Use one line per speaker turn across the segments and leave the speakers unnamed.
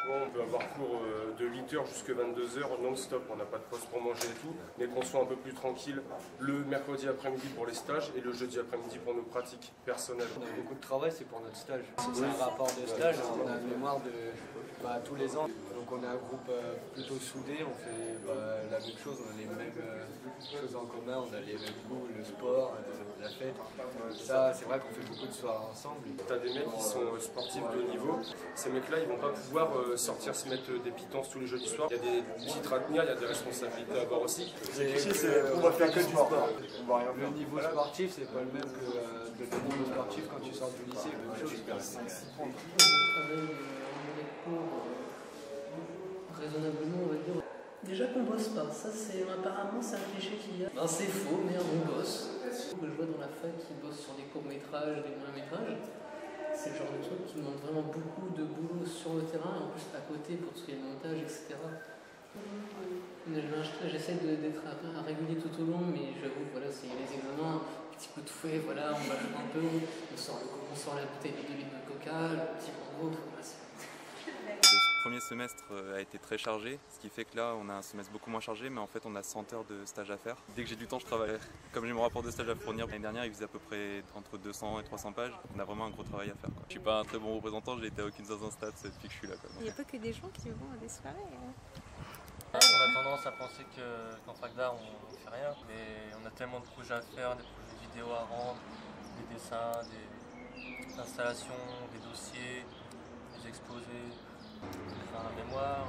On peut avoir cours de 8h jusqu'à 22h non-stop, on n'a pas de pause pour manger et tout, mais qu'on soit un peu plus tranquille le mercredi après-midi pour les stages et le jeudi après-midi pour nos pratiques personnelles.
On a beaucoup de travail, c'est pour notre stage. C'est un rapport de stage, on a une mémoire de tous les ans. Donc on est un groupe plutôt soudé, on fait la même chose, on a les mêmes choses en commun, on a les mêmes goûts, le sport, la fête. Ça, c'est vrai qu'on fait beaucoup de soirées ensemble.
T'as des mecs qui sont sportifs de haut niveau, ces mecs-là ils vont pas pouvoir sortir se mettre des pitances tous les jeudis soirs. Il y a des titres à tenir, il y a des responsabilités à avoir aussi.
On va faire que du sport.
Le niveau sportif, c'est pas le même que le niveau sportif quand tu sors du lycée. Même chose.
Raisonnablement, on va dire. Déjà qu'on bosse pas, ça c'est apparemment c'est un cliché qu'il y a. Ben, c'est faux, mais on bosse. Ce que je vois dans la fac qui bosse sur des courts-métrages, des moyens-métrages, c'est le genre de truc qui demande vraiment beaucoup de boulot sur le terrain et en plus à côté pour tout ce qui est montage, etc. J'essaie d'être régulier tout au long, mais j'avoue, voilà, c'est les examens, un petit peu tout fait, voilà, on va jouer un peu, on sort la bouteille de 2 litres de coca, le petit bandeau,
Le premier semestre a été très chargé, ce qui fait que là on a un semestre beaucoup moins chargé, mais en fait on a 100 heures de stage à faire. Dès que j'ai du temps je travaille. Comme j'ai mon rapport de stage à fournir, l'année dernière il faisait à peu près entre 200 et 300 pages, on a vraiment un gros travail à faire. Je suis pas un très bon représentant, j'ai été à aucune séance stats depuis que je suis là.
Il n'y a pas que des gens qui vont à des soirées.
On a tendance à penser qu'en fac d'art on fait rien, mais on a tellement de projets à faire, des projets vidéo à rendre, des dessins, des installations, des dossiers, des exposés. Faire un mémoire,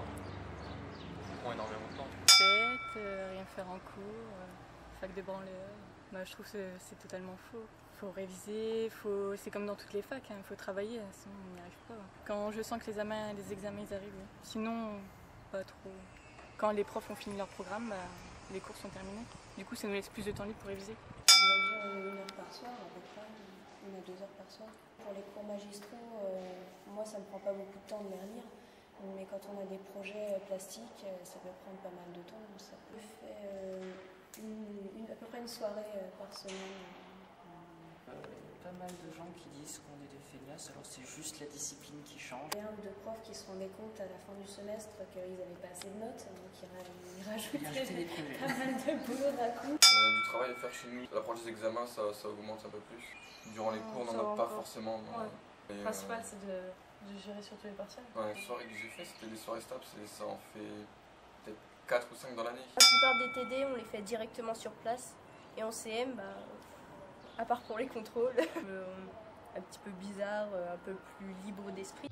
ça prend énormément de temps.
Rien faire en cours, fac de banlieue. Bah, je trouve que c'est totalement faux. Il faut réviser, c'est comme dans toutes les facs, il faut travailler, sinon on n'y arrive pas. Quand je sens que les examens ils arrivent, oui. Sinon pas trop. Quand les profs ont fini leur programme, bah, les cours sont terminés. Du coup ça nous laisse plus de temps libre pour réviser.
On va dire 1 heure par soir, à peu près, 1 à 2 heures par soir. Pour les cours magistraux, moi ça me prend pas beaucoup de temps de les relire. Mais quand on a des projets plastiques, ça peut prendre pas mal de temps. Ça peut faire à peu près une soirée par semaine.
Pas mal de gens qui disent qu'on est des feignasses, alors c'est juste la discipline qui change.
Il y a un ou deux profs qui se rendaient compte à la fin du semestre qu'ils n'avaient pas assez de notes, donc ils rajoutaient pas mal de boulot d'un coup.
On a du travail à faire chez nous. L'apprentissage des examens, ça augmente un peu plus. Durant les cours, on n'en a pas forcément.
Le principal, c'est de gérer surtout les partiels.
Ouais, les soirées que j'ai fait, c'était des soirées STAPS, ça en fait peut-être 4 ou 5 dans l'année.
La plupart des TD, on les fait directement sur place. Et en CM, à part pour les contrôles, un petit peu bizarre, un peu plus libre d'esprit.